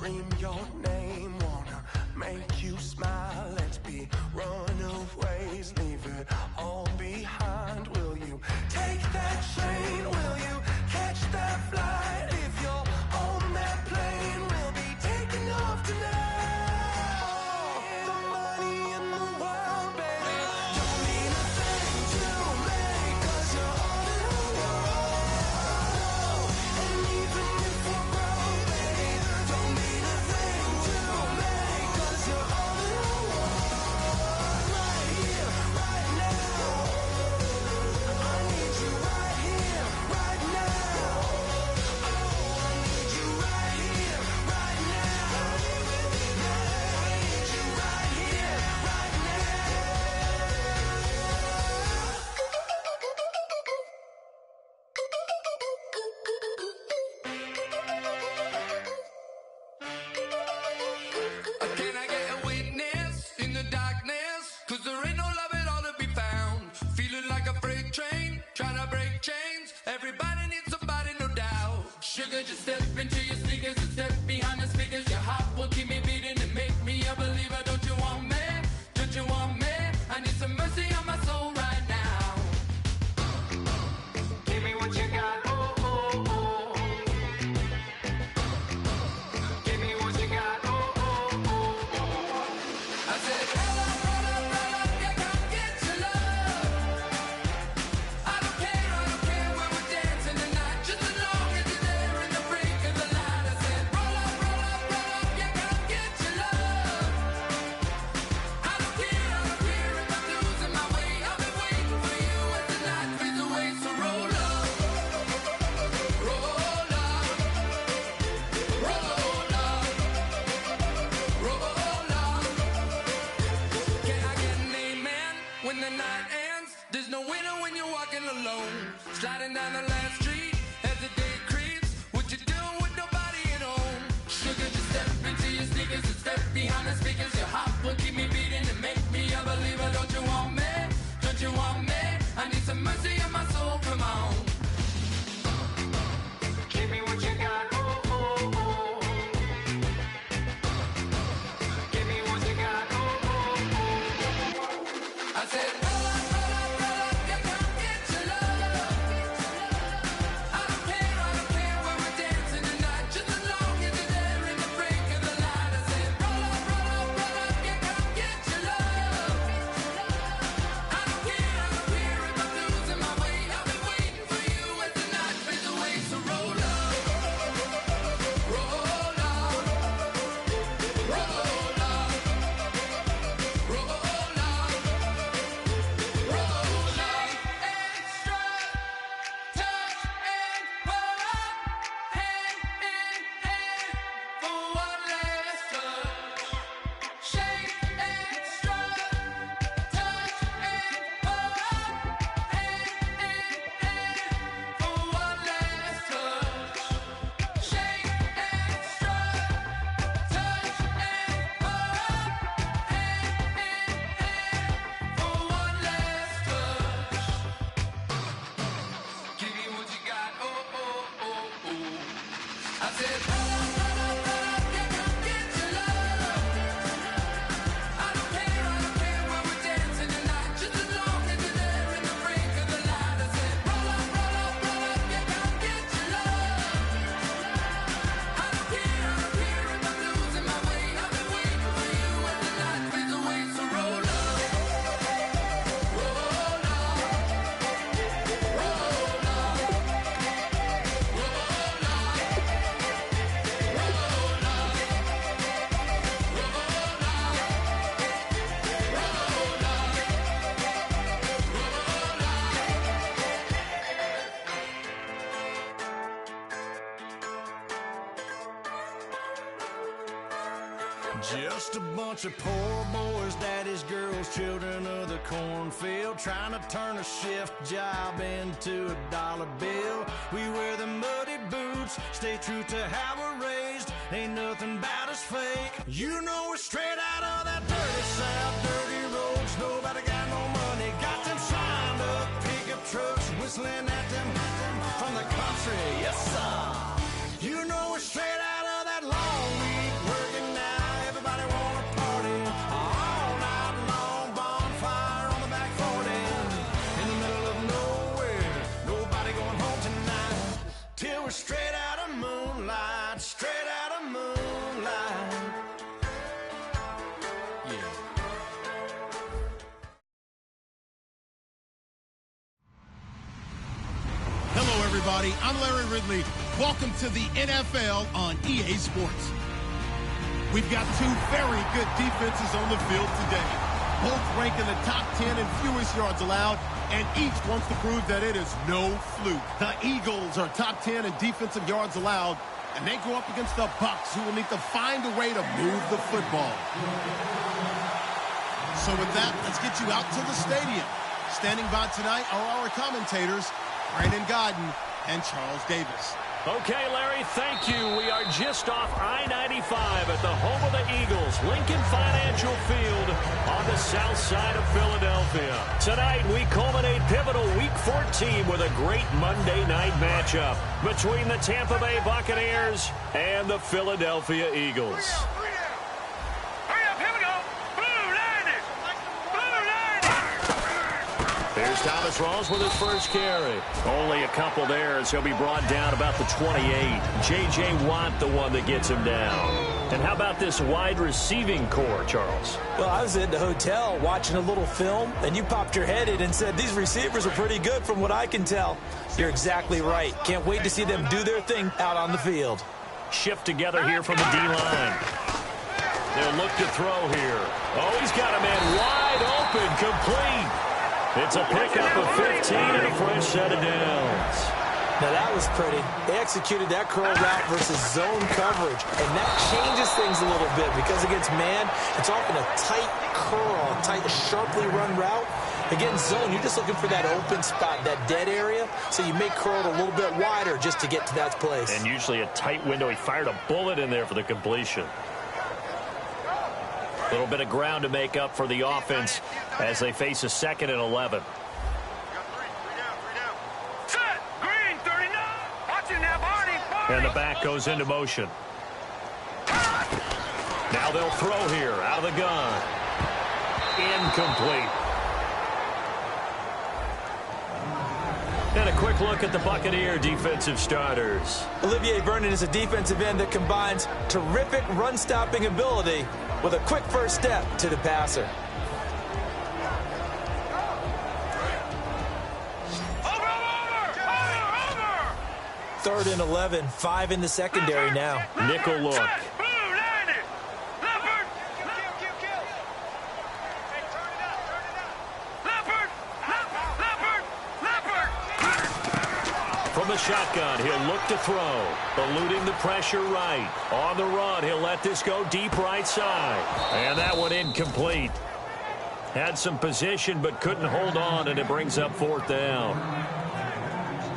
scream your name, wanna make you smile. Let's be runaways, leave it all behind. Will you take that train? Will you catch that flight? If you're on that plane, we'll be taking off tonight. All the money in the world, baby, don't mean a thing to me, 'cause you're all in the world. And even if we're broke, baby, don't mean a thing to me, 'cause you're all in the world. Right here, right now, I need you right here, right now. Oh, I need you right here, right now. Yeah, I need you right here, right Can I get a witness in the darkness? 'Cause there ain't no love at all to be found. Feeling like a freight train, trying to break chains. Everybody needs somebody, no doubt. Sugar, just step into your sneakers and step behind the speakers. Your heart will keep me beating and make me a believer. Don't you want me? Don't you want me? I need some mercy on my soul right now. Give me what you got, oh, oh, oh. Give me what you got, oh, oh, oh. I said, roll up, yeah, come get your love. I don't care where we're dancing tonight, just as long as you're there in the break of the light. I said, roll up, yeah, come get your love. I don't care if I'm losing my way. I've been waiting for you as the night fades away. So roll up, roll up, roll up, roll up. Can I get an amen when the night ends? There's no winner when you're walking alone. Sliding down the last street as the day creeps. What you doing with nobody at home? Sugar, just step into your sneakers and step behind the speakers. Your heart will keep me beating and make me a believer. Don't you want me? Don't you want me? I need some mercy on my soul, come on. Give me what you got, oh, oh, oh. Give me what you got, oh, oh, oh. I said, roll up, yeah, come get your love. I don't care where we're dancing tonight, just as long as you're there in the break of the light. I said, roll up, yeah, come get your love. I don't care if I'm losing my way. I've been waiting for you as the night fades away. So roll up, roll up, roll up, roll up, roll up. Extra touch and pull up, hand in hand for one last touch. Shake extra touch and pull up, hand in hand for one last touch. Shake extra touch and pull up, hand in hand for one last touch. Give me what you got, oh, oh, oh, oh. I said, roll up, yeah, come get your love. I don't care where we're dancing tonight, just as long as you're there in the break of the light. I said, roll up, yeah, come get your love. I don't care if I'm losing my way. I've been waiting for you as the night fades away. So roll up, roll up, roll up, roll Just a bunch of poor boys, daddy's girls, children of the cornfield, trying to turn a shift job into a dollar bill. We wear the muddy boots, stay true to how we're raised. Ain't nothing about us fake. You know we're straight out of that dirty south, dirty roads. Nobody got no money, got them signed up pickup trucks, whistling at them from the country. Yes, sir. You know we're straight out of that long week everybody. I'm Larry Ridley. Welcome to the NFL on EA Sports. We've got two very good defenses on the field today. Both rank in the top 10 in fewest yards allowed, and each wants to prove that it is no fluke. The Eagles are top 10 in defensive yards allowed, and they go up against the Bucs, who will need to find a way to move the football. So with that, let's get you out to the stadium. Standing by tonight are our commentators, Brandon Godden and Charles Davis. Okay, Larry, thank you. We are just off I-95 at the home of the Eagles, Lincoln Financial Field on the south side of Philadelphia. Tonight, we culminate pivotal Week 14 with a great Monday night matchup between the Tampa Bay Buccaneers and the Philadelphia Eagles. Here's Thomas Rawls with his first carry. Only a couple there as he'll be brought down about the 28. J.J. Watt, the one that gets him down. And how about this wide receiving core, Charles? Well, I was at the hotel watching a little film, and you popped your head in and said, these receivers are pretty good from what I can tell. You're exactly right. Can't wait to see them do their thing out on the field. Shift together here from the D-line. They'll look to throw here. Oh, he's got a man wide open, complete. It's a pickup of 15 and a fresh set of downs. Now that was pretty. They executed that curl route versus zone coverage, and that changes things a little bit because against man, it's often a tight curl, tight, sharply run route. Against zone, you're just looking for that open spot, that dead area, so you may curl it a little bit wider just to get to that place. And usually a tight window. He fired a bullet in there for the completion. A little bit of ground to make up for the offense as they face a 2nd and 11. Set, green, 39. Watching that Barney. And the back goes into motion. Now they'll throw here out of the gun. Incomplete. And a quick look at the Buccaneer defensive starters. Olivier Vernon is a defensive end that combines terrific run-stopping ability with a quick first step to the passer. Over. 3rd and 11, 5 in the secondary now. Nickel look. From the shotgun, he'll look to throw. Eluding the pressure right. On the run, he'll let this go deep right side. And that one incomplete. Had some position but couldn't hold on, and it brings up 4th down.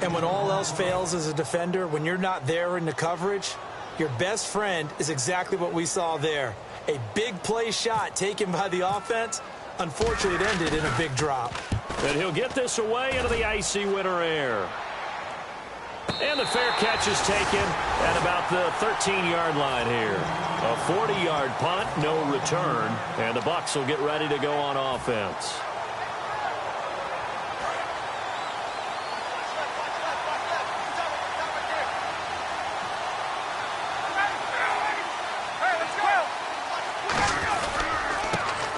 And when all else fails as a defender, when you're not there in the coverage, your best friend is exactly what we saw there. A big play shot taken by the offense. Unfortunately, it ended in a big drop. And he'll get this away into the icy winter air. And the fair catch is taken at about the 13-yard line here. A 40-yard punt, no return, and the Bucs will get ready to go on offense.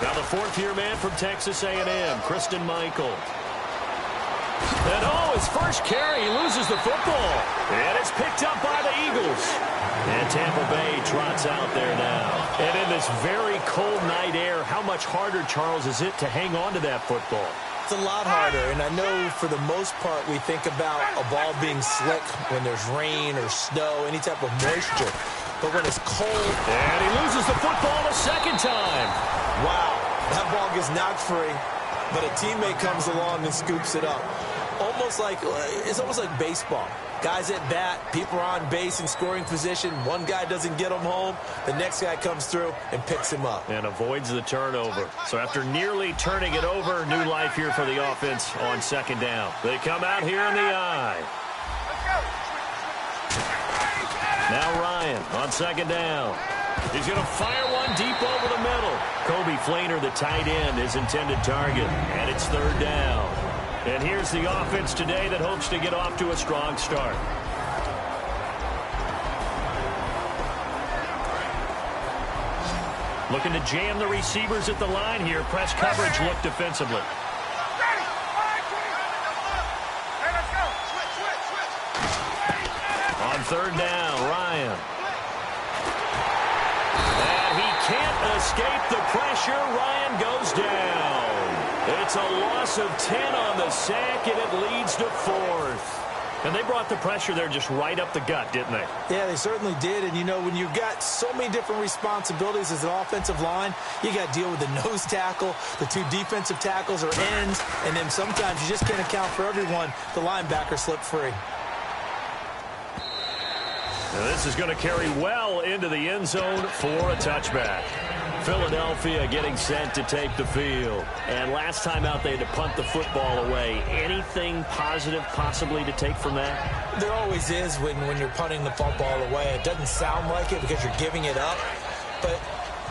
Now the 4th-year man from Texas A&M, Christian Michael. And his first carry, he loses the football. And it's picked up by the Eagles. And Tampa Bay trots out there now. And in this very cold night air, how much harder, Charles, is it to hang on to that football? It's a lot harder, and I know for the most part we think about a ball being slick when there's rain or snow, any type of moisture. But when it's cold... And he loses the football a 2nd time. Wow, that ball gets knocked free, but a teammate comes along and scoops it up. It's almost like baseball. Guys at bat, people are on base in scoring position. One guy doesn't get him home. The next guy comes through and picks him up. And avoids the turnover. So after nearly turning it over, new life here for the offense on 2nd down. They come out here in the eye. Now Ryan on 2nd down. He's going to fire one deep over the middle. Kobe Fleener, the tight end, his intended target. And it's 3rd down. And here's the offense today that hopes to get off to a strong start. Looking to jam the receivers at the line here. Press coverage look defensively. third down, Ryan. And he can't escape the pressure. Ryan goes down. It's a loss of 10 on the sack, and it leads to 4th. And they brought the pressure there just right up the gut, didn't they? Yeah, they certainly did. And, you know, when you've got so many different responsibilities as an offensive line, you got to deal with the nose tackle, the 2 defensive tackles or ends, and then sometimes you just can't account for everyone. The linebacker slipped free. Now this is going to carry well into the end zone for a touchback. Philadelphia getting sent to take the field. And last time out, they had to punt the football away. Anything positive possibly to take from that? There always is when you're punting the football away. It doesn't sound like it because you're giving it up, but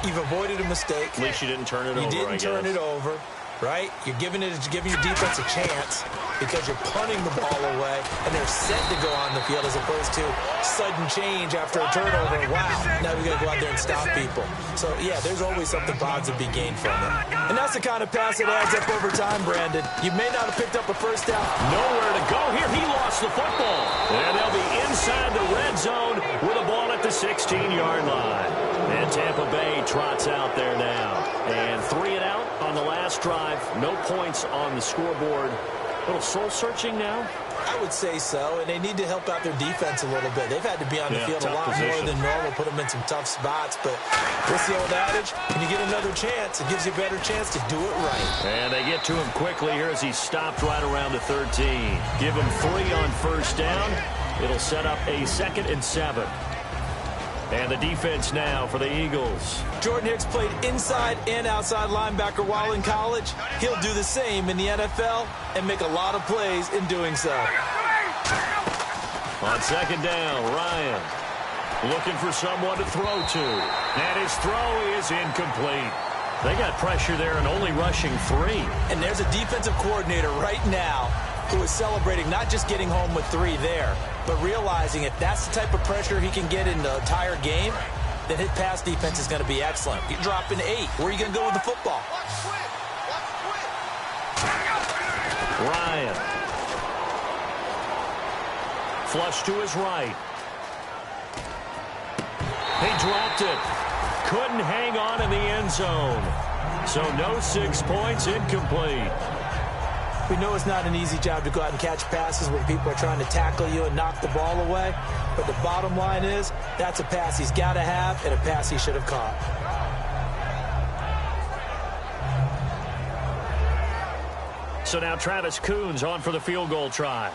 you've avoided a mistake. At least you didn't turn it over, You didn't turn it over, right? You're giving your defense a chance because you're punting the ball away, and they're set to go on the field as opposed to sudden change after a turnover. Wow, now we got to go out there and stop people. So, yeah, there's always something positive to be gained from it. And that's the kind of pass that adds up over time, Brandon. You may not have picked up a first down. Nowhere to go here. He lost the football. And they'll be inside the red zone with a ball at the 16-yard line. And Tampa Bay trots out there now. And 3 and out on the last drive. No points on the scoreboard. A little soul-searching now? I would say so, and they need to help out their defense a little bit. They've had to be on the field a lot more than normal, put them in some tough spots. But what's the old adage? When you get another chance, it gives you a better chance to do it right. And they get to him quickly here as he stopped right around the 13. Give him 3 on first down. It'll set up a 2nd and 7. And the defense now for the Eagles. Jordan Hicks played inside and outside linebacker while in college. He'll do the same in the NFL and make a lot of plays in doing so. On 2nd down, Ryan looking for someone to throw to. And his throw is incomplete. They got pressure there and only rushing 3. And there's a defensive coordinator right now who is celebrating not just getting home with 3 there, but realizing if that's the type of pressure he can get in the entire game, then his pass defense is going to be excellent. You drop in 8. Where are you going to go with the football? Ryan. Flush to his right. He dropped it. Couldn't hang on in the end zone. So no 6 points, incomplete. We know it's not an easy job to go out and catch passes when people are trying to tackle you and knock the ball away. But the bottom line is, that's a pass he's got to have and a pass he should have caught. So now Travis Coons on for the field goal try.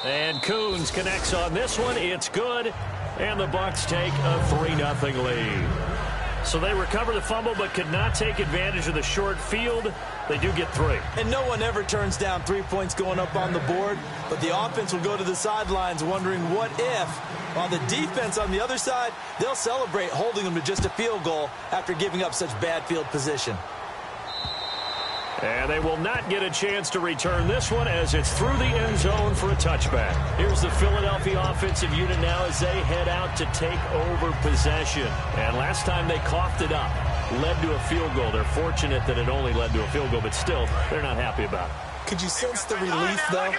And Coons connects on this one. It's good. And the Bucs take a 3-0 lead. So they recover the fumble but could not take advantage of the short field. They do get 3. And no one ever turns down 3 points going up on the board, but the offense will go to the sidelines wondering what if. While the defense on the other side, they'll celebrate holding them to just a field goal after giving up such bad field position. And they will not get a chance to return this one as it's through the end zone for a touchback. Here's the Philadelphia offensive unit now as they head out to take over possession. And last time they coughed it up, led to a field goal. They're fortunate that it only led to a field goal, but still, they're not happy about it. Could you sense the relief, though,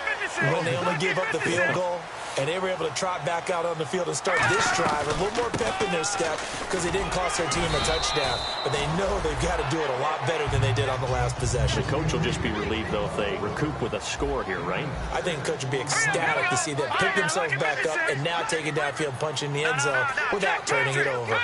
when they only gave up the field goal? And they were able to trot back out on the field and start this drive. A little more pep in their step because they didn't cost their team a touchdown. But they know they've got to do it a lot better than they did on the last possession. The coach will just be relieved, though, if they recoup with a score here, right? I think the coach would be ecstatic to see them pick themselves back up and now take it downfield, punch in the end zone without turning it over.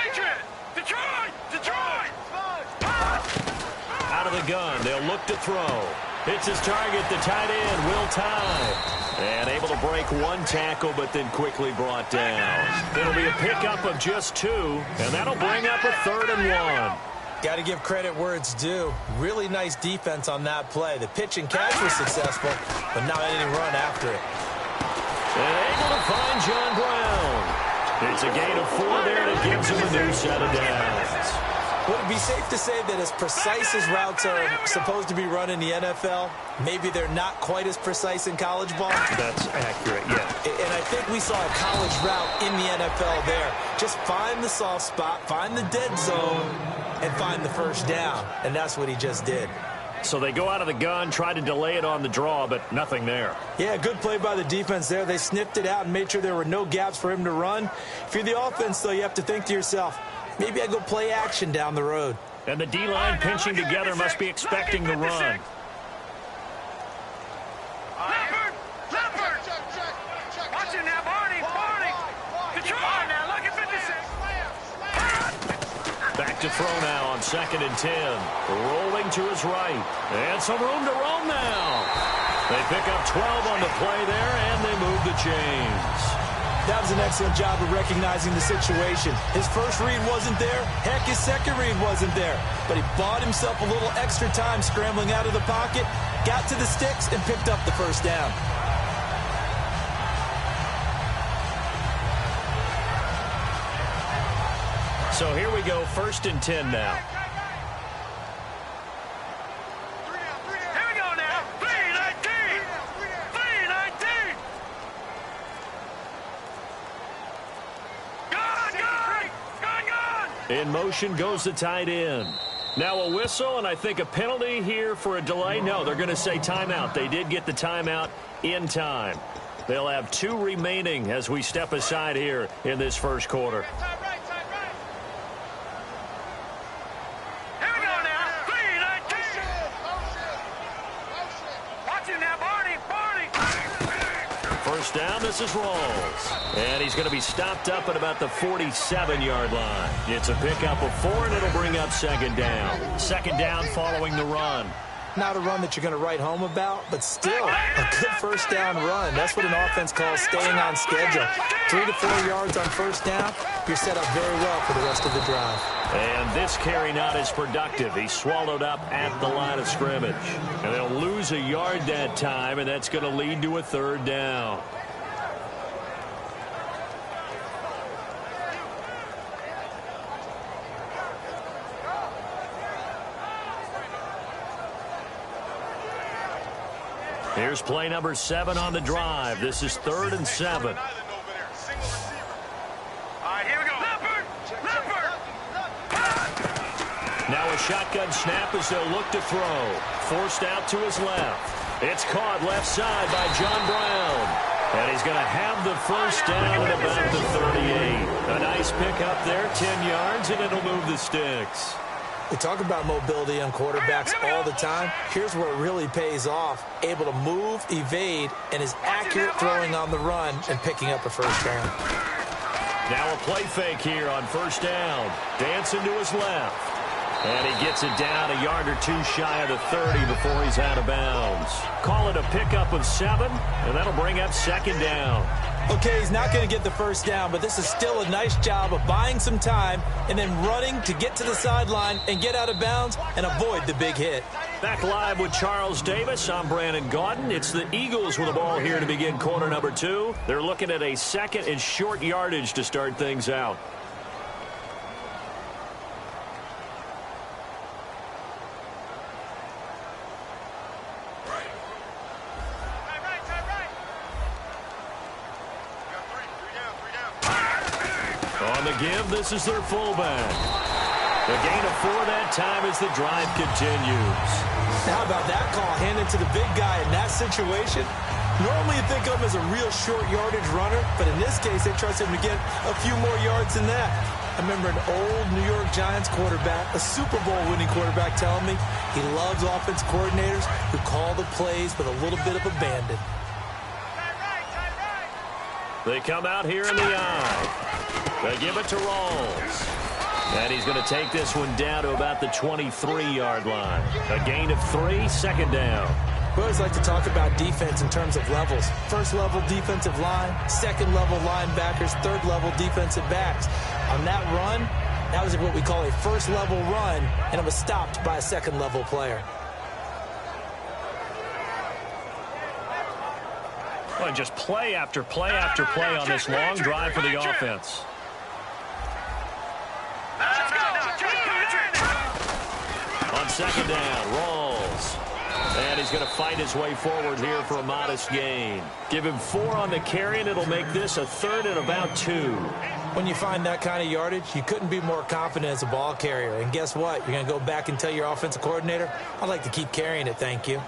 Out of the gun, they'll look to throw. Hits his target, the tight end, Will Tye. And able to break 1 tackle, but then quickly brought down. It'll be a pickup of just 2, and that'll bring up a 3rd and 1. Got to give credit where it's due. Really nice defense on that play. The pitch and catch was successful, but not any run after it. And able to find John Brown. It's a gain of 4 there that gives him a new set of downs. Would it be safe to say that as precise as routes are supposed to be run in the NFL, maybe they're not quite as precise in college ball? That's accurate, yeah. And I think we saw a college route in the NFL there. Just find the soft spot, find the dead zone, and find the first down. And that's what he just did. So they go out of the gun, try to delay it on the draw, but nothing there. Yeah, good play by the defense there. They sniffed it out and made sure there were no gaps for him to run. If you're the offense, though, you have to think to yourself, maybe I go play action down the road. And the D-line pinching together must be expecting the run. Watching now, Barney. Control now, look at 56. Back to throw now on 2nd and 10. Rolling to his right. And some room to roam now. They pick up 12 on the play there, and they move the chains. That was an excellent job of recognizing the situation. His first read wasn't there. Heck, his second read wasn't there. But he bought himself a little extra time scrambling out of the pocket, got to the sticks, and picked up the first down. So here we go, 1st and 10 now. Here we go now. 3-19. 3-19. Gone. In motion goes the tight end. Now a whistle, and I think a penalty here for a delay. No, they're going to say timeout. They did get the timeout in time. They'll have 2 remaining as we step aside here in this first quarter. First down, this is Rawls. And he's going to be stopped up at about the 47-yard line. It's a pickup of 4, and it'll bring up 2nd down. 2nd down following the run. Not a run that you're going to write home about, but still a good first down run. That's what an offense calls staying on schedule. 3 to 4 yards on first down, you're set up very well for the rest of the drive. And this carry not as productive. He's swallowed up at the line of scrimmage. And they'll lose a yard that time, and that's going to lead to a 3rd down. Here's play number 7 on the drive. This is 3rd and 7. All right, here we go. Leopard. Now a shotgun snap as they'll look to throw. Forced out to his left. It's caught left side by John Brown. And he's going to have the first down at about the 38. A nice pickup there, 10 yards, and it'll move the sticks. We talk about mobility on quarterbacks all the time. Here's where it really pays off. Able to move, evade, and is accurate throwing on the run and picking up a first down. Now a play fake here on first down. Dancing to his left. And he gets it down a yard or 2 shy of the 30 before he's out of bounds. Call it a pickup of 7, and that'll bring up 2nd down. Okay, he's not going to get the first down, but this is still a nice job of buying some time and then running to get to the sideline and get out of bounds and avoid the big hit. Back live with Charles Davis. I'm Brandon Gaudin. It's the Eagles with the ball here to begin quarter number 2. They're looking at a 2nd and short yardage to start things out. On the give, this is their fullback. The gain of 4 that time as the drive continues. How about that call handed to the big guy in that situation? Normally you think of him as a real short yardage runner, but in this case they trust him to get a few more yards than that. I remember an old New York Giants quarterback, a Super Bowl winning quarterback, telling me he loves offense coordinators who call the plays with a little bit of abandon. They come out here in the eye. They give it to Rawls. And he's going to take this one down to about the 23-yard line. A gain of 3, 2nd down. We always like to talk about defense in terms of levels. First level defensive line, second level linebackers, third level defensive backs. On that run, that was what we call a first level run, and it was stopped by a second level player. Well, just play after play after play on this long drive for the offense. On 2nd down, Rawls. And he's going to fight his way forward here for a modest gain. Give him 4 on the carry, and it'll make this a 3rd and about 2. When you find that kind of yardage, you couldn't be more confident as a ball carrier. And guess what? You're going to go back and tell your offensive coordinator, I'd like to keep carrying it, thank you.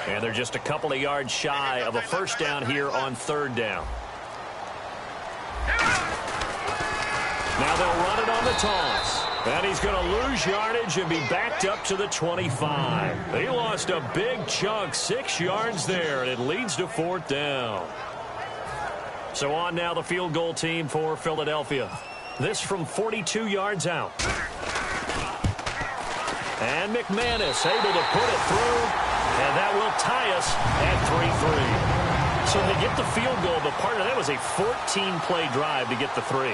And they're just a couple of yards shy of a first down here on 3rd down. Now they'll run it on the toss. And he's going to lose yardage and be backed up to the 25. He lost a big chunk, 6 yards there, and it leads to 4th down. So on now the field goal team for Philadelphia. This from 42 yards out. And McManus able to put it through. And that will tie us at 3-3. So they get the field goal, but part of that was a 14-play drive to get the 3.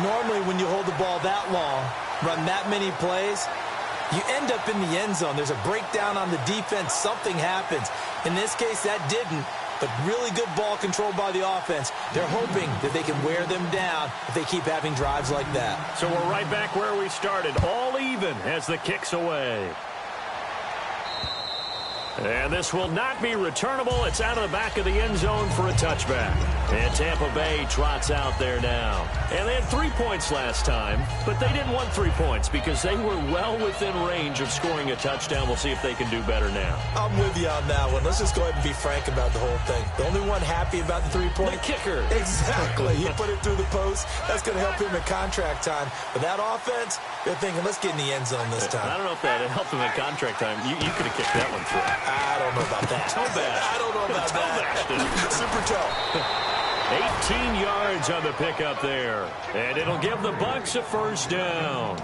Normally when you hold the ball that long, run that many plays, you end up in the end zone. There's a breakdown on the defense. Something happens. In this case, that didn't. But really good ball control by the offense. They're hoping that they can wear them down if they keep having drives like that. So we're right back where we started, all even as the kick's away. And this will not be returnable. It's out of the back of the end zone for a touchback. And Tampa Bay trots out there now. And they had 3 points last time, but they didn't want 3 points because they were well within range of scoring a touchdown. We'll see if they can do better now. I'm with you on that one. Let's just go ahead and be frank about the whole thing. The only one happy about the 3-point? The kicker. Exactly. He put it through the post. That's going to help him in contract time. But that offense, they're thinking, let's get in the end zone this time. I don't know if that helped him in contract time. You could have kicked that one through. I don't know about that. Toe bash. I don't know about that. Super toe. 18 yards on the pickup there. And it'll give the Bucs a first down.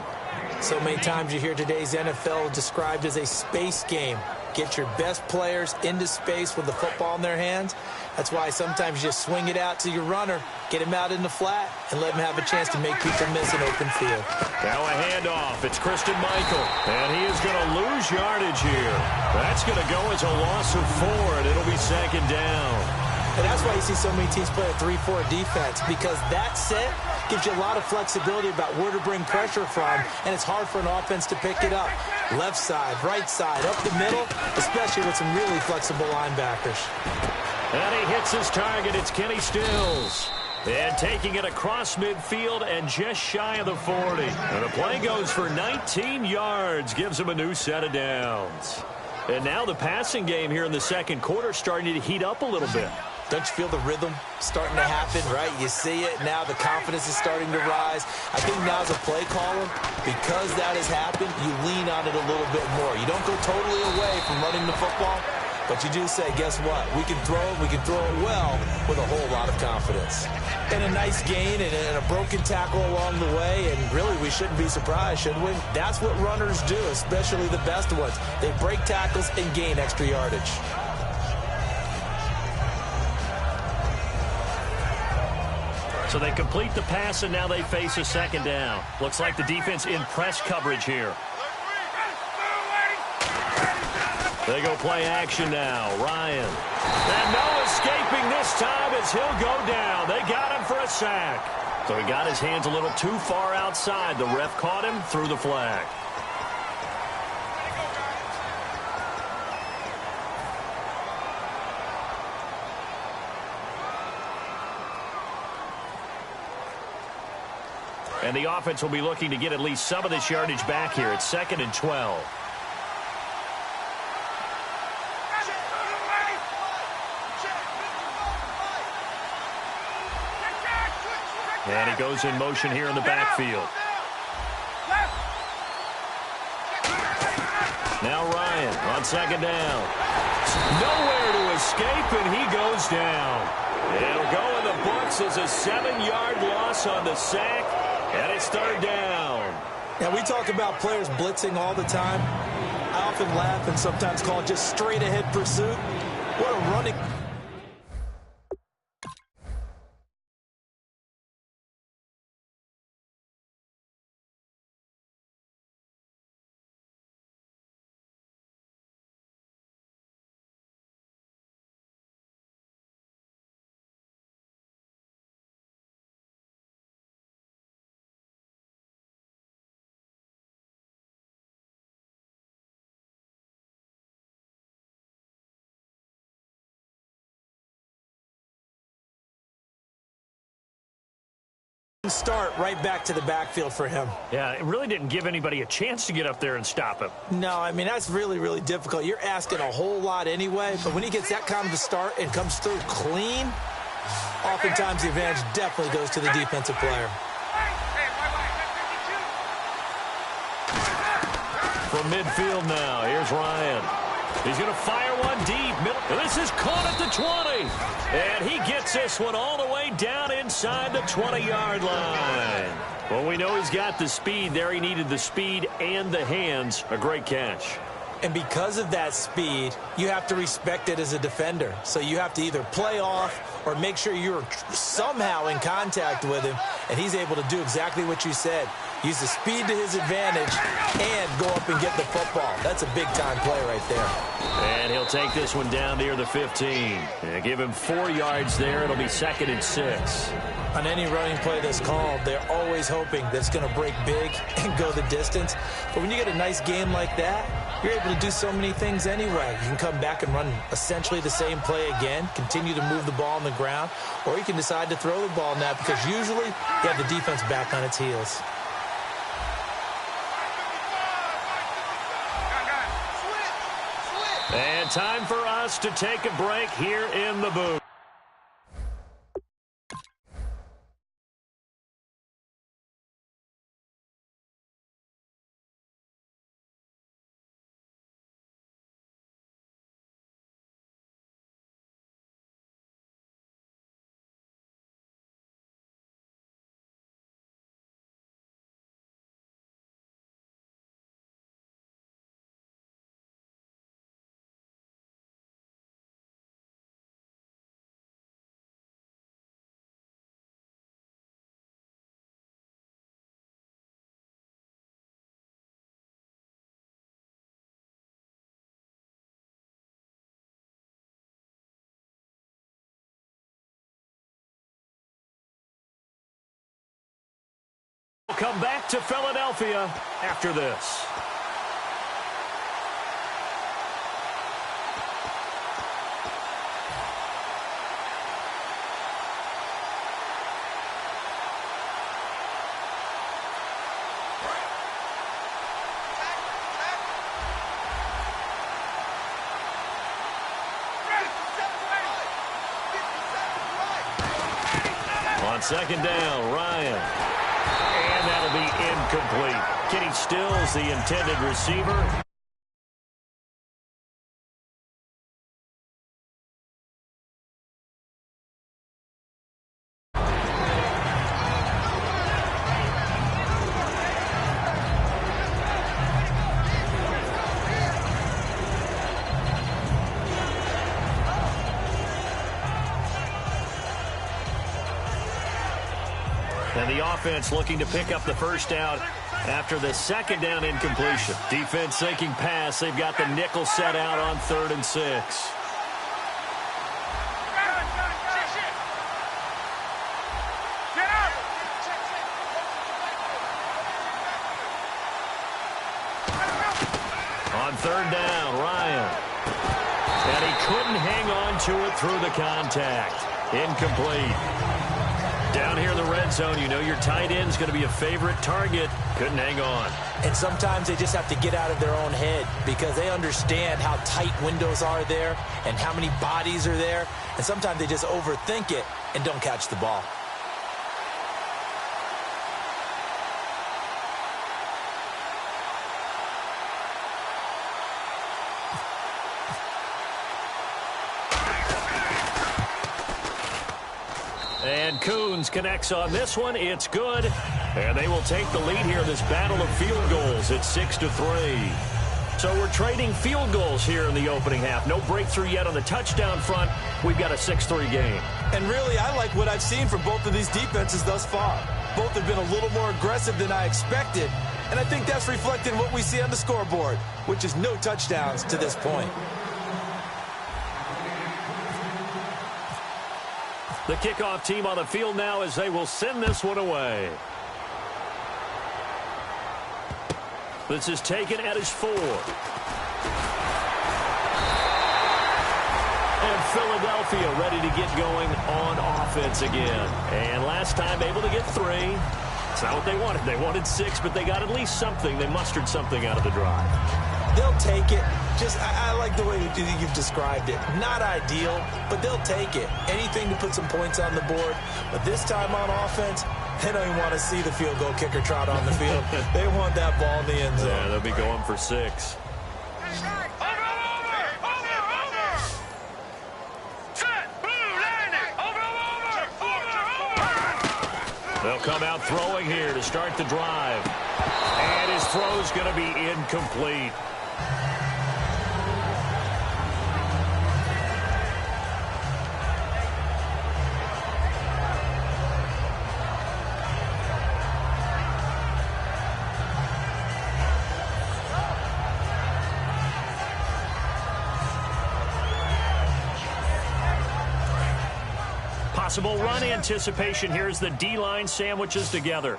So many times you hear today's NFL described as a space game. Get your best players into space with the football in their hands. That's why sometimes you just swing it out to your runner, get him out in the flat, and let him have a chance to make people miss an open field. Now a handoff. It's Christian Michael, and he is going to lose yardage here. That's going to go as a loss of 4, and it'll be 2nd down. And that's why you see so many teams play a 3-4 defense, because that set gives you a lot of flexibility about where to bring pressure from, and it's hard for an offense to pick it up. Left side, right side, up the middle, especially with some really flexible linebackers. And he hits his target. It's Kenny Stills. And taking it across midfield and just shy of the 40. And the play goes for 19 yards, gives him a new set of downs. And now the passing game here in the second quarter starting to heat up a little bit. Don't you feel the rhythm starting to happen, right? You see it now. The confidence is starting to rise. I think now as a play caller, because that has happened, you lean on it a little bit more. You don't go totally away from running the football, but you do say, guess what? We can throw it. We can throw it well with a whole lot of confidence. And a nice gain and a broken tackle along the way, and really we shouldn't be surprised, should we? That's what runners do, especially the best ones. They break tackles and gain extra yardage. So they complete the pass, and now they face a 2nd down. Looks like the defense in press coverage here. They go play action now. Ryan. And no escaping this time as he'll go down. They got him for a sack. So he got his hands a little too far outside. The ref caught him, threw the flag. And the offense will be looking to get at least some of this yardage back here. It's 2nd and 12. And he goes in motion here in the backfield. Now Ryan on 2nd down. Nowhere to escape, and he goes down. It'll go in the books as a 7-yard loss on the sack. And it's 3rd down. Now, we talk about players blitzing all the time. I often laugh and sometimes call it just straight-ahead pursuit. What a running... Start right back to the backfield for him. Yeah, it really didn't give anybody a chance to get up there and stop him. No, I mean, that's really, really difficult. You're asking a whole lot anyway, but when he gets that kind of a start and comes through clean, oftentimes the advantage definitely goes to the defensive player. From midfield now, here's Ryan. He's going to fire one deep. And this is caught at the 20. And he gets this one all the way down inside the 20-yard line. Well, we know he's got the speed there. He needed the speed and the hands. A great catch. And because of that speed, you have to respect it as a defender. So you have to either play off or make sure you're somehow in contact with him, and he's able to do exactly what you said. Use the speed to his advantage and go up and get the football. That's a big-time play right there. And he'll take this one down near the 15. And give him 4 yards there. It'll be 2nd and 6. On any running play that's called, they're always hoping that it's going to break big and go the distance. But when you get a nice game like that, you're able to do so many things anyway. You can come back and run essentially the same play again, continue to move the ball on the ground, or you can decide to throw the ball now because usually you have the defense back on its heels. And time for us to take a break here in the booth. We'll come back to Philadelphia after this. On 2nd down, Ryan. And that'll be incomplete. Kenny Stills, the intended receiver. And the offense looking to pick up the first down after the 2nd down incompletion. Defense sinking pass. They've got the nickel set out on 3rd and 6. On 3rd down, Ryan. And he couldn't hang on to it through the contact. Incomplete. Down here in the red zone, you know your tight end's going to be a favorite target. Couldn't hang on. And sometimes they just have to get out of their own head because they understand how tight windows are there and how many bodies are there. And sometimes they just overthink it and don't catch the ball. And Coons connects on this one. It's good. And they will take the lead here in this battle of field goals. It's 6-3. So we're trading field goals here in the opening half. No breakthrough yet on the touchdown front. We've got a 6-3 game. And really, I like what I've seen from both of these defenses thus far. Both have been a little more aggressive than I expected. And I think that's reflected in what we see on the scoreboard, which is no touchdowns to this point. The kickoff team on the field now as they will send this one away. This is taken at his 4. And Philadelphia ready to get going on offense again. And last time able to get 3. It's not what they wanted. They wanted 6, but they got at least something. They mustered something out of the drive. They'll take it. I like the way you've described it. Not ideal, but they'll take it. Anything to put some points on the board. But this time on offense, they don't even want to see the field goal kicker trot on the field. They want that ball in the end zone. Yeah, they'll be going for 6. They'll come out throwing here to start the drive. And his throw's going to be incomplete. Possible run anticipation here as the D-line sandwiches together.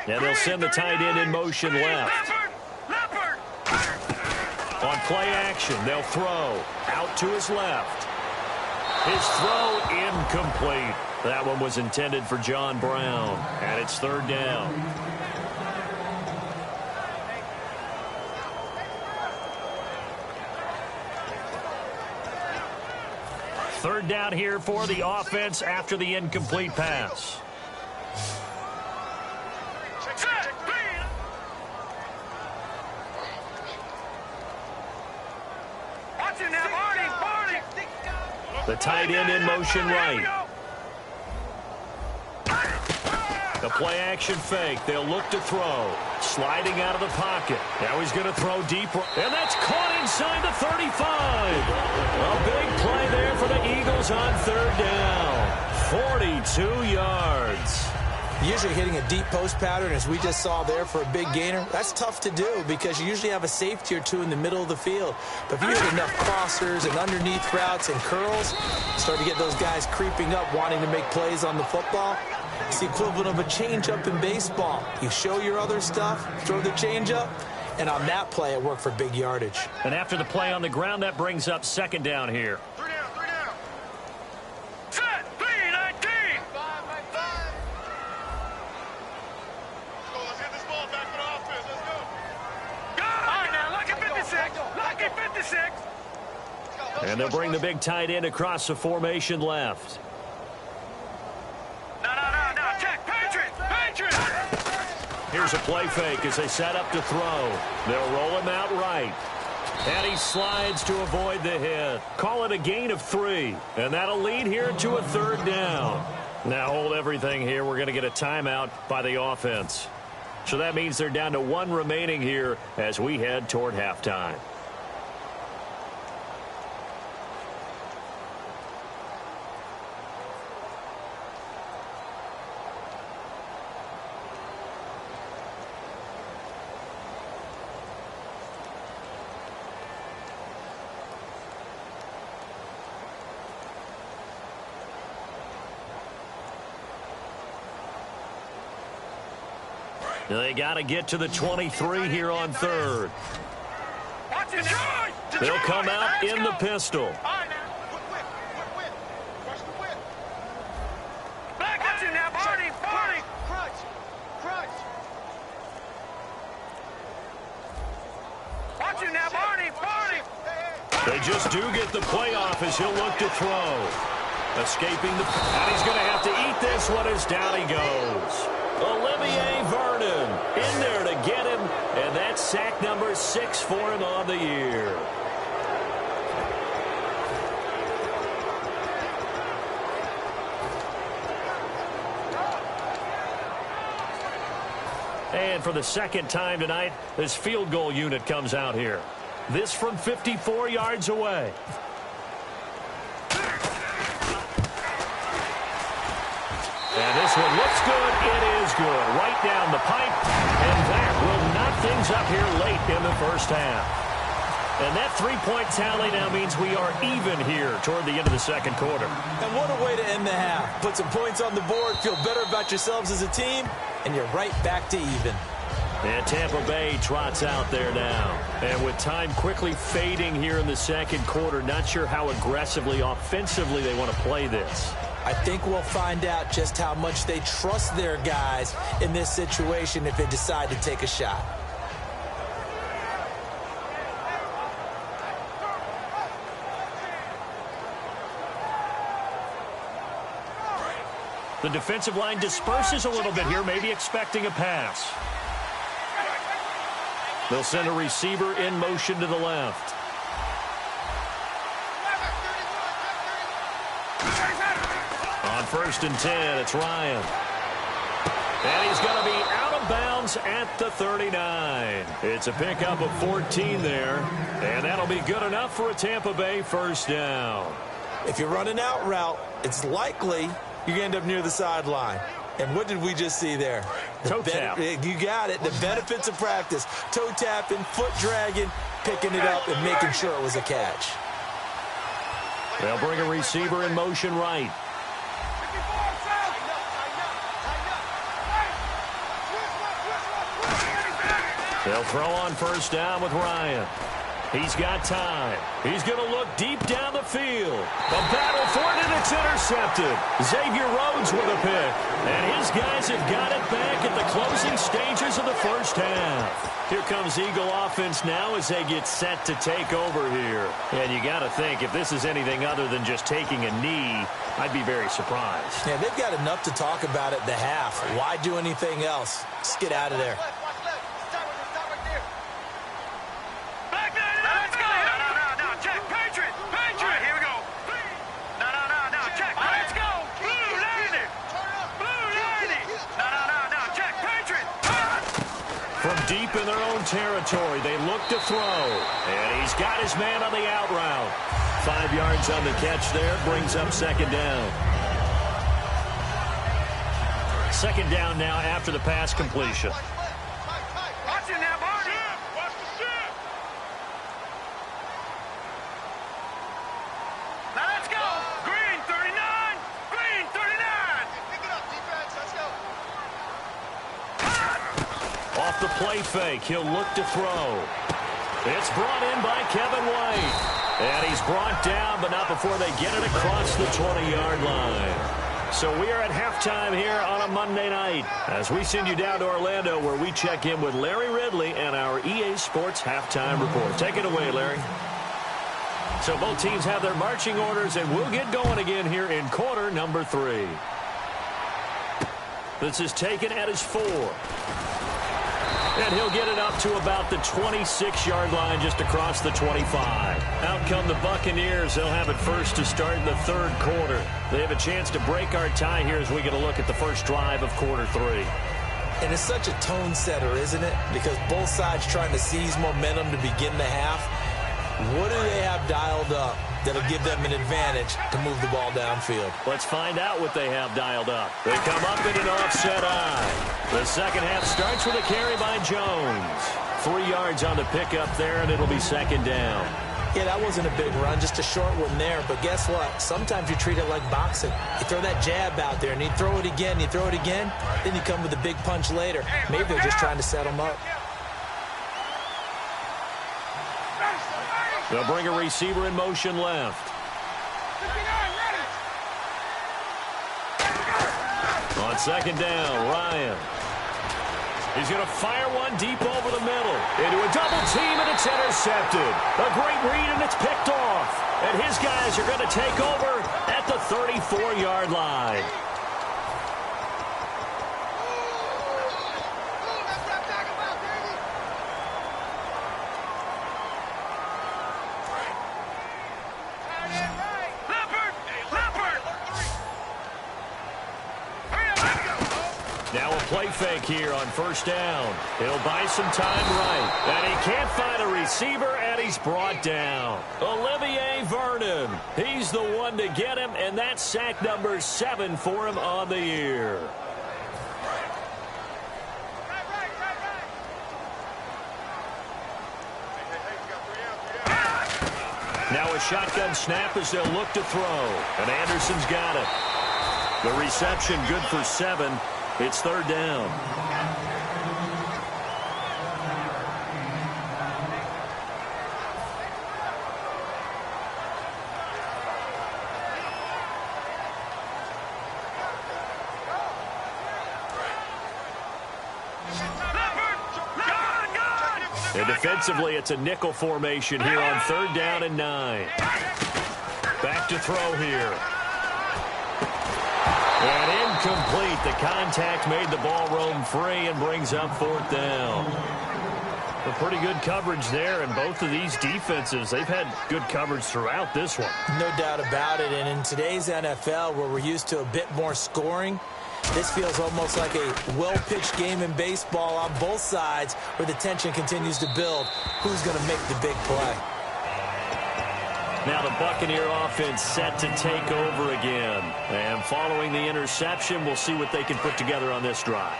And they'll send the tight end in motion left. On play action, they'll throw out to his left. His throw incomplete. That one was intended for John Brown, and it's 3rd down. Third down here for the offense after the incomplete pass. The tight end in motion right. The play action fake. They'll look to throw. Sliding out of the pocket. Now he's going to throw deep. And that's caught inside the 35. A big play there for the Eagles on 3rd down. 42 yards. Usually hitting a deep post pattern, as we just saw there, for a big gainer, that's tough to do because you usually have a safety or two in the middle of the field. But if you hit enough crossers and underneath routes and curls, start to get those guys creeping up, wanting to make plays on the football. It's the equivalent of a changeup in baseball. You show your other stuff, throw the changeup, and on that play, it worked for big yardage. And after the play on the ground, that brings up 2nd down here. And they'll bring the big tight end across the formation left. No. Check. Patriot. Here's a play fake as they set up to throw. They'll roll him out right. And he slides to avoid the hit. Call it a gain of 3. And that'll lead here to a 3rd down. Now hold everything here. We're going to get a timeout by the offense. So that means they're down to 1 remaining here as we head toward halftime. They got to get to the 23 here on 3rd. They'll come out in the pistol. They just do get the play off as he'll look to throw. Escaping the... And he's going to have to eat this one as down he goes. Olivier Vernon in there to get him, and that's sack number 6 for him on the year. And for the 2nd time tonight, this field goal unit comes out here. This from 54 yards away. And this one looks good. It is good. Right down the pipe. And that will knock things up here late in the 1st half. And that 3-point tally now means we are even here toward the end of the 2nd quarter. And what a way to end the half. Put some points on the board, feel better about yourselves as a team, and you're right back to even. And Tampa Bay trots out there now. And with time quickly fading here in the second quarter, not sure how aggressively, offensively they want to play this. I think we'll find out just how much they trust their guys in this situation if they decide to take a shot. The defensive line disperses a little bit here, maybe expecting a pass. They'll send a receiver in motion to the left. On 1st and 10, it's Ryan. And he's going to be out of bounds at the 39. It's a pickup of 14 there, and that'll be good enough for a Tampa Bay first down. If you're running out route, it's likely you end up near the sideline. And what did we just see there? Toe tap. You got it. The benefits of practice. Toe tapping, foot dragging, picking it up, and making sure it was a catch. They'll bring a receiver in motion right. They'll throw on 1st down with Ryan. He's got time. He's going to look deep down the field. The battle for it, and it's intercepted. Xavier Rhodes with a pick. And his guys have got it back at the closing stages of the first half. Here comes Eagle offense now as they get set to take over here. And you got to think, if this is anything other than just taking a knee, I'd be very surprised. Yeah, they've got enough to talk about at the half. Why do anything else? Let's get out of there. From deep in their own territory, they look to throw. And he's got his man on the out route. 5 yards on the catch there, brings up 2nd down. 2nd down now after the pass completion. Watch it now, Barney. Watch the ship. Now let's go. Green 39. Green 39. Pick it up, defense. Let's go. Off the play fake, he'll look to throw. It's brought in by Kevin White. And he's brought down, but not before they get it across the 20-yard line. So we are at halftime here on a Monday night as we send you down to Orlando where we check in with Larry Ridley and our EA Sports Halftime Report. Take it away, Larry. So both teams have their marching orders, and we'll get going again here in quarter number 3. This is taken at his 4. And he'll get it up to about the 26-yard line just across the 25. Out come the Buccaneers. They'll have it first to start in the 3rd quarter. They have a chance to break our tie here as we get a look at the first drive of quarter 3. And it's such a tone setter, isn't it? Because both sides trying to seize momentum to begin the half. What do they have dialed up that'll give them an advantage to move the ball downfield? Let's find out what they have dialed up. They come up in an offset eye. The second half starts with a carry by Jones. 3 yards on the pickup there, and it'll be 2nd down. Yeah, that wasn't a big run, just a short one there. But guess what? Sometimes you treat it like boxing. You throw that jab out there, and you throw it again, you throw it again, then you come with a big punch later. Maybe they're just trying to set them up. They'll bring a receiver in motion left. On 2nd down, Ryan. He's going to fire one deep over the middle. Into a double team, and it's intercepted. A great read, and it's picked off. And his guys are going to take over at the 34-yard line. Now a play fake here on 1st down. He'll buy some time right. And he can't find a receiver, and he's brought down. Olivier Vernon. He's the one to get him, and that's sack number 7 for him on the year. Now a shotgun snap as they'll look to throw. And Anderson's got it. The reception good for 7. It's 3rd down. And defensively, it's a nickel formation here on 3rd down and 9. Back to throw here. And incomplete. The contact made the ball roam free and brings up 4th down. A pretty good coverage there, and both of these defenses, they've had good coverage throughout this one. No doubt about it, and in today's NFL, where we're used to a bit more scoring, this feels almost like a well-pitched game in baseball on both sides where the tension continues to build. Who's going to make the big play? Now the Buccaneer offense set to take over again. And following the interception, we'll see what they can put together on this drive.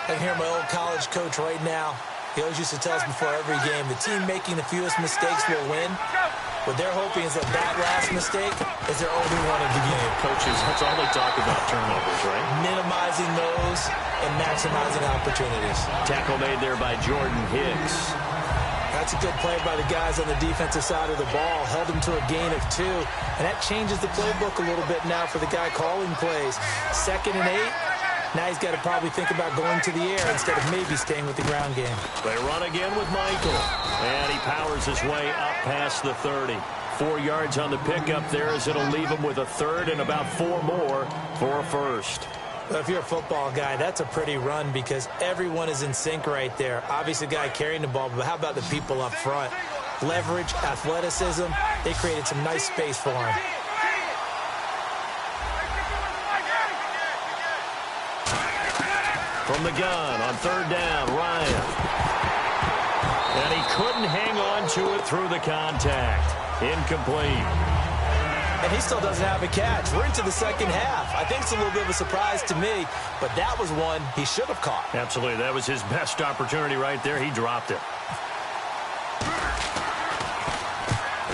I can hear my old college coach right now. He always used to tell us before every game, the team making the fewest mistakes will win. What they're hoping is that last mistake is their only one of the game. Coaches, that's all they talk about, turnovers, right? Minimizing those and maximizing opportunities. Tackle made there by Jordan Hicks. That's a good play by the guys on the defensive side of the ball. Held him to a gain of 2. And that changes the playbook a little bit now for the guy calling plays. 2nd and 8. Now he's got to probably think about going to the air instead of maybe staying with the ground game. They run again with Michael. And he powers his way up past the 30. 4 yards on the pickup there as it'll leave him with a 3rd and about 4 more for a 1st. Well, if you're a football guy, that's a pretty run because everyone is in sync right there. Obviously, the guy carrying the ball, but how about the people up front? Leverage, athleticism, they created some nice space for him. From the gun on 3rd down, Ryan. And he couldn't hang on to it through the contact. Incomplete. And he still doesn't have a catch. We're into the 2nd half. I think it's a little bit of a surprise to me, but that was one he should have caught. Absolutely. That was his best opportunity right there. He dropped it.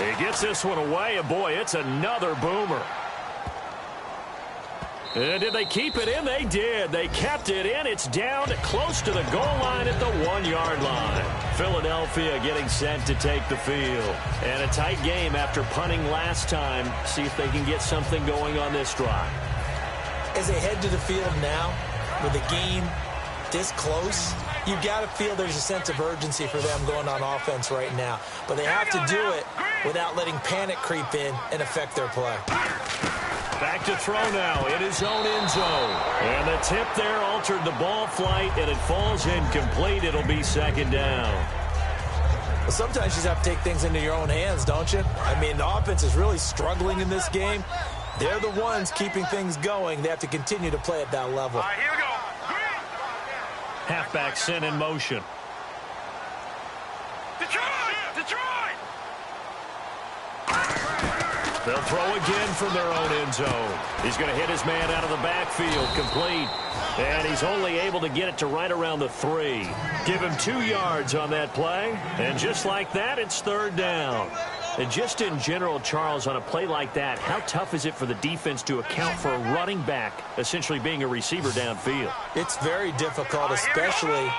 He gets this one away, and boy, it's another boomer. And did they keep it in? They did. They kept it in. It's down close to the goal line at the 1-yard line. Philadelphia getting set to take the field. And a tight game after punting last time. See if they can get something going on this drive. As they head to the field now, with the game this close, you've got to feel there's a sense of urgency for them going on offense right now. But they have to do it without letting panic creep in and affect their play. Back to throw now in his own end zone. And the tip there altered the ball flight, and it falls incomplete. It'll be 2nd down. Well, sometimes you just have to take things into your own hands, don't you? I mean, the offense is really struggling in this game. They're the ones keeping things going. They have to continue to play at that level. All right, here we go. Halfback sent in motion. Detroit! They'll throw again from their own end zone. He's going to hit his man out of the backfield, complete. And he's only able to get it to right around the 3. Give him 2 yards on that play. And just like that, it's 3rd down. And just in general, Charles, on a play like that, how tough is it for the defense to account for a running back essentially being a receiver downfield? It's very difficult, especially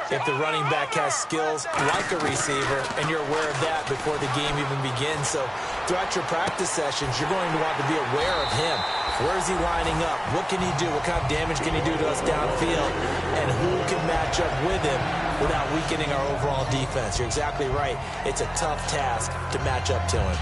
if the running back has skills like a receiver, and you're aware of that before the game even begins. So throughout your practice sessions, you're going to want to be aware of him. Where is he lining up? What can he do? What kind of damage can he do to us downfield? And who can match up with him without weakening our overall defense? You're exactly right. It's a tough task to match up to him.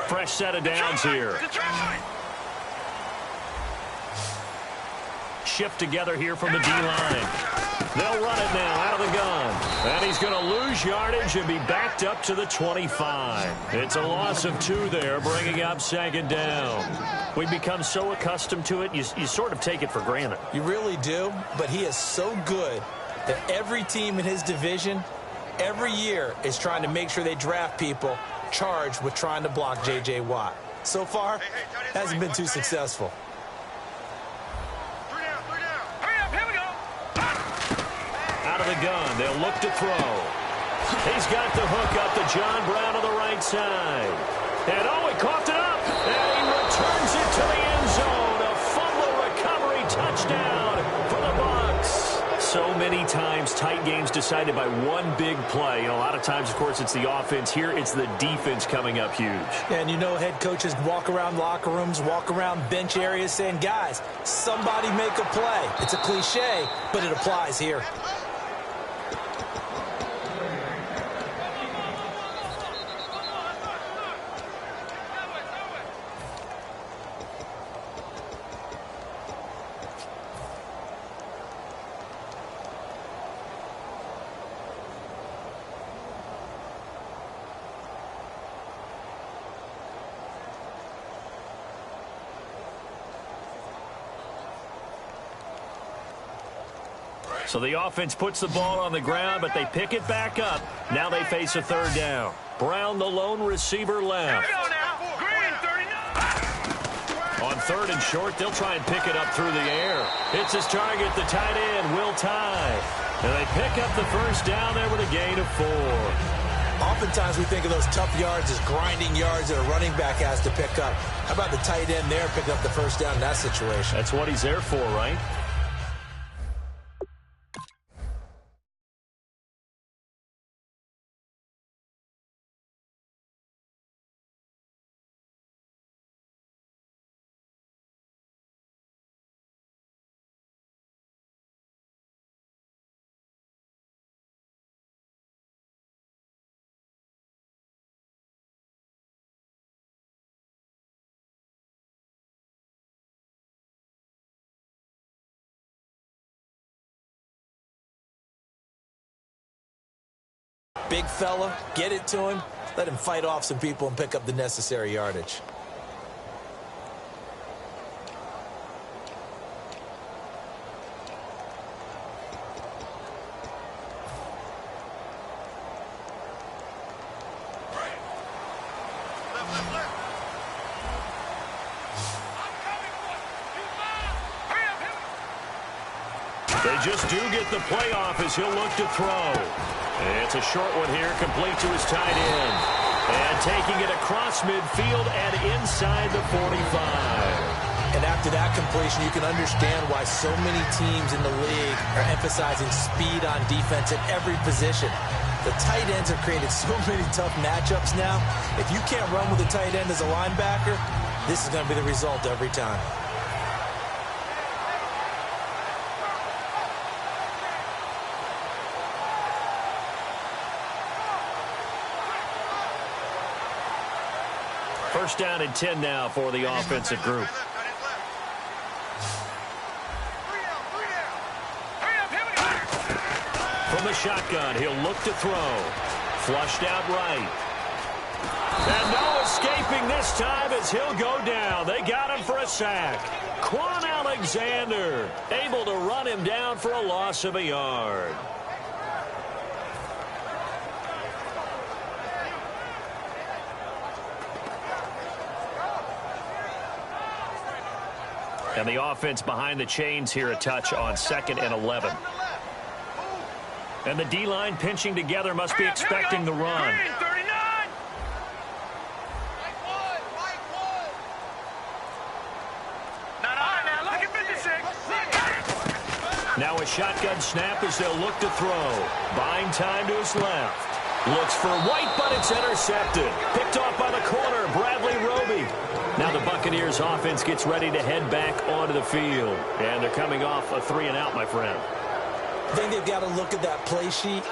Fresh set of downs here. Shift together here from the D-line. They'll run it now out of the gun. And he's going to lose yardage and be backed up to the 25. It's a loss of 2 there, bringing up 2nd down. We've become so accustomed to it, you sort of take it for granted. You really do, but he is so good that every team in his division, every year, is trying to make sure they draft people charged with trying to block J.J. Watt. So far, hasn't been too successful. Out of the gun, they'll look to throw. He's got the hook up to John Brown on the right side. And he coughed it up. And he returns it to the end zone. A fumble recovery touchdown for the Bucs. So many times tight games decided by one big play. A lot of times, of course, it's the offense. Here, it's the defense coming up huge. And you know head coaches walk around locker rooms, walk around bench areas saying, guys, somebody make a play. It's a cliche, but it applies here. So the offense puts the ball on the ground, but they pick it back up. Now they face a third down. Brown, the lone receiver, left. Here we go now. Green, 39. On third and short, they'll try and pick it up through the air. Hits his target, the tight end, Will Tye. And they pick up the first down there with a gain of 4. Oftentimes we think of those tough yards as grinding yards that a running back has to pick up. How about the tight end there picking up the first down in that situation? That's what he's there for, right? Big fella, get it to him, let him fight off some people and pick up the necessary yardage. They just do get the playoff as he'll look to throw. It's a short one here, complete to his tight end. And taking it across midfield and inside the 45. And after that completion, you can understand why so many teams in the league are emphasizing speed on defense at every position. The tight ends have created so many tough matchups now. If you can't run with a tight end as a linebacker, this is going to be the result every time. First down and 10 now for the offensive group. From the shotgun, he'll look to throw. Flushed out right. And no escaping this time as he'll go down. They got him for a sack. Quan Alexander able to run him down for a loss of a yard. And the offense behind the chains here a touch on 2nd and 11. And the D-line pinching together must be expecting the run. Now a shotgun snap as they'll look to throw. Buying time to his left. Looks for White, but it's intercepted. Picked off by the corner, Bradley Roby. Now the Buccaneers offense gets ready to head back onto the field. And they're coming off a 3-and-out, my friend. I think they've got to look at that play sheet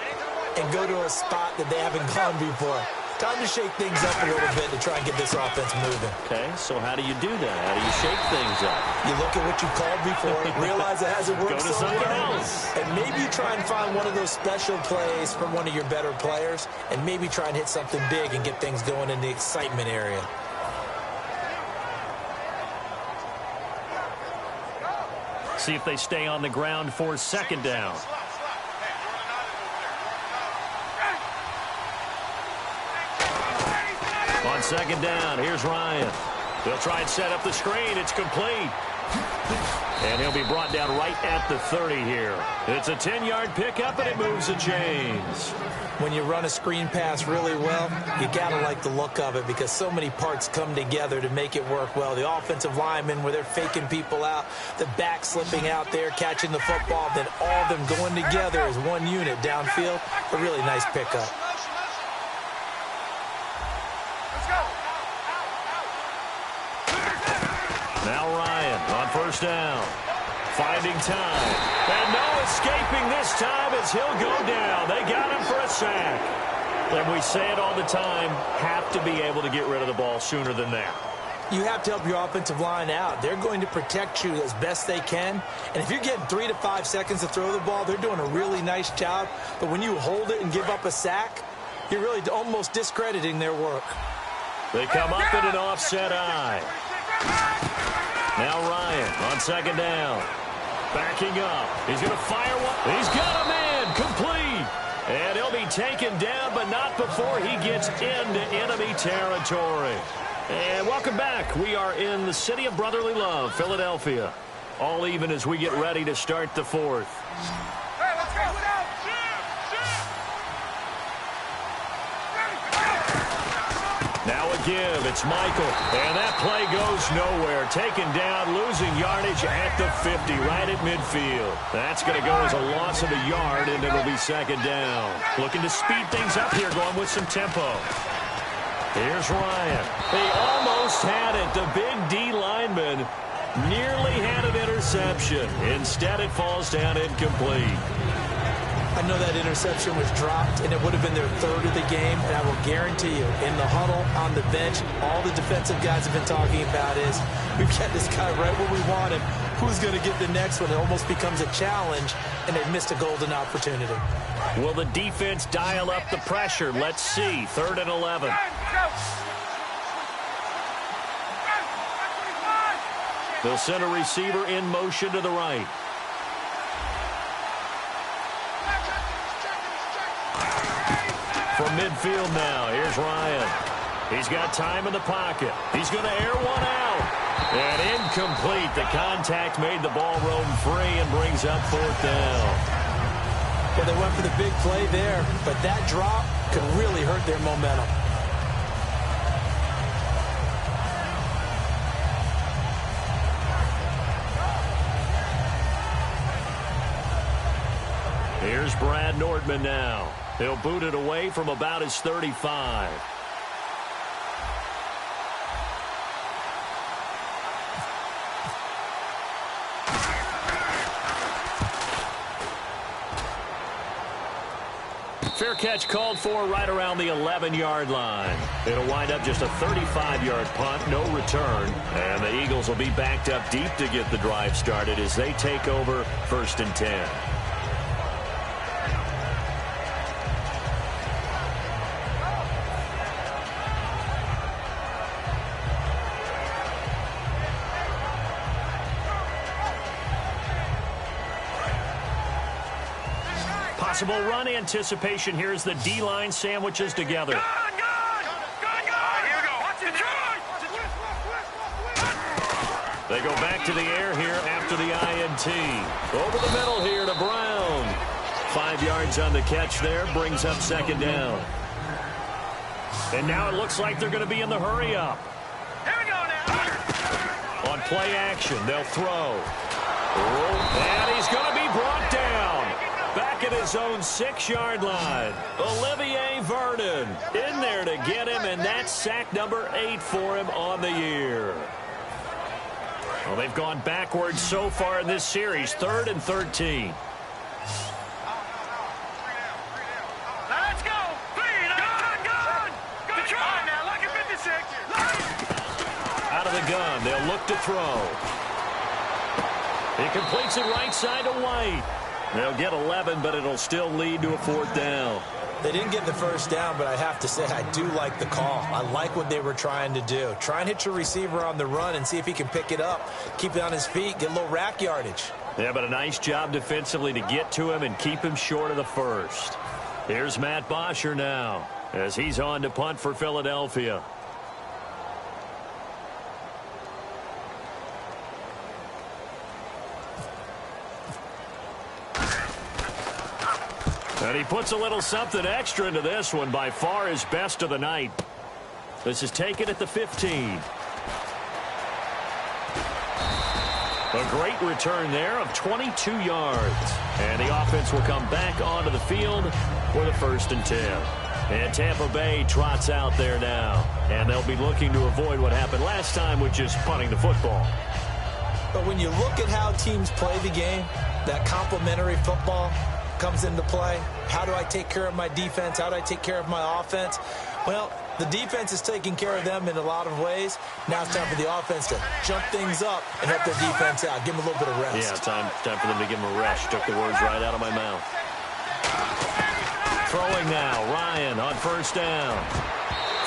and go to a spot that they haven't gone before. Time to shake things up a little bit to try and get this offense moving. Okay, so how do you do that? How do you shake things up? You look at what you called before, realize it hasn't worked Go to something else. and maybe you try and find one of those special plays from one of your better players, and maybe try and hit something big and get things going in the excitement area. See if they stay on the ground for 2nd down. On 2nd down, here's Ryan. They'll try and set up the screen. It's complete. And he'll be brought down right at the 30 here. It's a 10-yard pickup, and it moves the chains. When you run a screen pass really well, you got to like the look of it because so many parts come together to make it work well. The offensive linemen, where they're faking people out, the back slipping out there, catching the football, then all of them going together as one unit downfield. A really nice pickup. Now Ryan on first down. Finding time. And no escaping this time as he'll go down. They got him for a sack. And we say it all the time, have to be able to get rid of the ball sooner than that. You have to help your offensive line out. They're going to protect you as best they can. And if you're getting 3 to 5 seconds to throw the ball, they're doing a really nice job. But when you hold it and give up a sack, you're really almost discrediting their work. They come up in an offset eye. Now Ryan on second down. Backing up. He's going to fire one. He's got a man. Complete. And he'll be taken down, but not before he gets into enemy territory. And welcome back. We are in the city of brotherly love, Philadelphia. All even as we get ready to start the fourth. Hey, let's go. Now a give. It's Michael. And that play goes nowhere. Taken down, losing yardage at the 50, right at midfield. That's going to go as a loss of a yard, and it'll be second down. Looking to speed things up here, going with some tempo. Here's Ryan. They almost had it. The big D lineman nearly had an interception. Instead, it falls down incomplete. I know that interception was dropped, and it would have been their third of the game, and I will guarantee you, in the huddle, on the bench, all the defensive guys have been talking about is, we've got this guy right where we want him. Who's going to get the next one? It almost becomes a challenge, and they missed a golden opportunity. Will the defense dial up the pressure? Let's see. 3rd and 11. They'll send a receiver in motion to the right. From midfield now, here's Ryan. He's got time in the pocket. He's going to air one out. And incomplete. The contact made the ball roam free and brings up 4th down. Well, they went for the big play there, but that drop could really hurt their momentum. Here's Brad Nordman now. He'll boot it away from about his 35. Fair catch called for right around the 11-yard line. It'll wind up just a 35-yard punt, no return. And the Eagles will be backed up deep to get the drive started as they take over 1st and 10. Possible run anticipation here as the D-line sandwiches together. They go back to the air here after the INT. Over the middle here to Brown. 5 yards on the catch there, brings up 2nd down. And now it looks like they're going to be in the hurry-up. Here we go now. On play action, they'll throw. And he's going to be brought down. Back at his own 6-yard line. Olivier Vernon in there to get him, and that's sack number 8 for him on the year. Well, they've gone backwards so far in this series, 3rd and 13. Let's go. Gun. Good try now. Like a 56. Out of the gun, they'll look to throw. He completes it right side to White. They'll get 11, but it'll still lead to a 4th down. They didn't get the first down, but I have to say I do like the call. I like what they were trying to do. Try and hit your receiver on the run and see if he can pick it up, keep it on his feet, get a little rack yardage. Yeah, but a nice job defensively to get to him and keep him short of the first. Here's Matt Bosher now as he's on to punt for Philadelphia. And he puts a little something extra into this one, by far his best of the night. This is taken at the 15. A great return there of 22 yards. And the offense will come back onto the field for the 1st and 10. And Tampa Bay trots out there now. And they'll be looking to avoid what happened last time, which is punting the football. But when you look at how teams play the game, that complementary football comes into play. How do I take care of my defense? How do I take care of my offense? Well, the defense is taking care of them in a lot of ways. Now it's time for the offense to jump things up and help their defense out. Give them a little bit of rest. Yeah, time for them to give them a rest. Took the words right out of my mouth. Throwing now, Ryan on 1st down.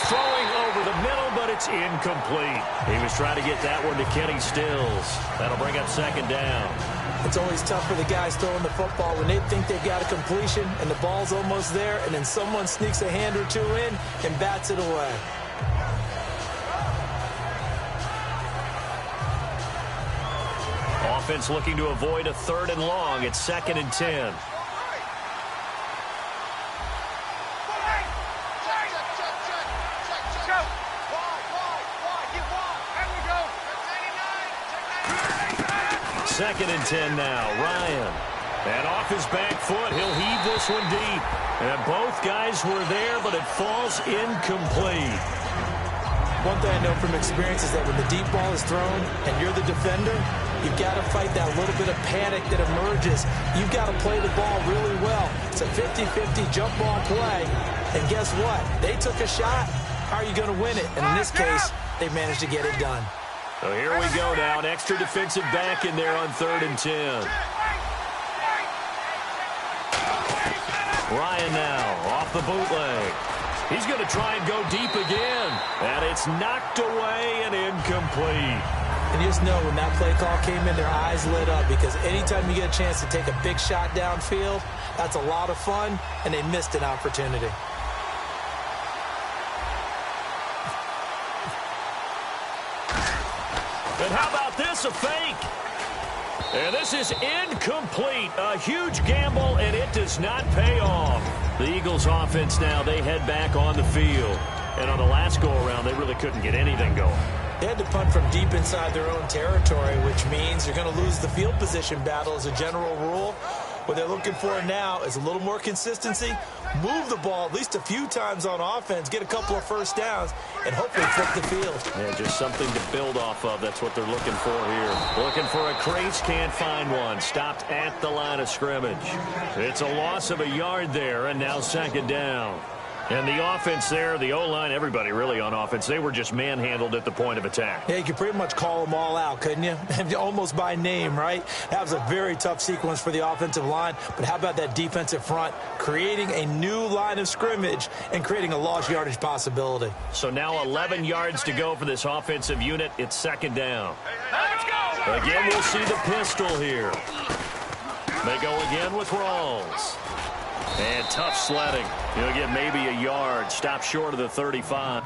Throwing over the middle, but it's incomplete. He was trying to get that one to Kenny Stills. That'll bring up 2nd down. It's always tough for the guys throwing the football when they think they've got a completion and the ball's almost there, and then someone sneaks a hand or two in and bats it away. Offense looking to avoid a 3rd and long. It's 2nd and 10. Second and 10 now. Ryan. And off his back foot, he'll heave this one deep. And both guys were there, but it falls incomplete. One thing I know from experience is that when the deep ball is thrown and you're the defender, you've got to fight that little bit of panic that emerges. You've got to play the ball really well. It's a 50-50 jump ball play. And guess what? They took a shot. How are you going to win it? And in this case, they managed to get it done. So here we go now. An extra defensive back in there on 3rd and 10. Ryan now off the bootleg. He's going to try and go deep again. And it's knocked away and incomplete. And you just know when that play call came in, their eyes lit up, because anytime you get a chance to take a big shot downfield, that's a lot of fun, and they missed an opportunity. And how about this, a fake? And this is incomplete. A huge gamble, and it does not pay off. The Eagles offense now, they head back on the field. And on the last go-around, they really couldn't get anything going. They had to punt from deep inside their own territory, which means you're going to lose the field position battle as a general rule. What they're looking for now is a little more consistency, move the ball at least a few times on offense, get a couple of 1st downs, and hopefully flip the field. Yeah, just something to build off of. That's what they're looking for here. Looking for a crease, can't find one. Stopped at the line of scrimmage. It's a loss of a yard there, and now 2nd down. And the offense there, the O-line, everybody really on offense, they were just manhandled at the point of attack. Yeah, you could pretty much call them all out, couldn't you? Almost by name, right? That was a very tough sequence for the offensive line. But how about that defensive front creating a new line of scrimmage and creating a lost yardage possibility? So now 11 yards to go for this offensive unit. It's 2nd down. Let's go! Again, we'll see the pistol here. They go again with Rawls. And tough sledding. He'll get maybe a yard. Stop short of the 35.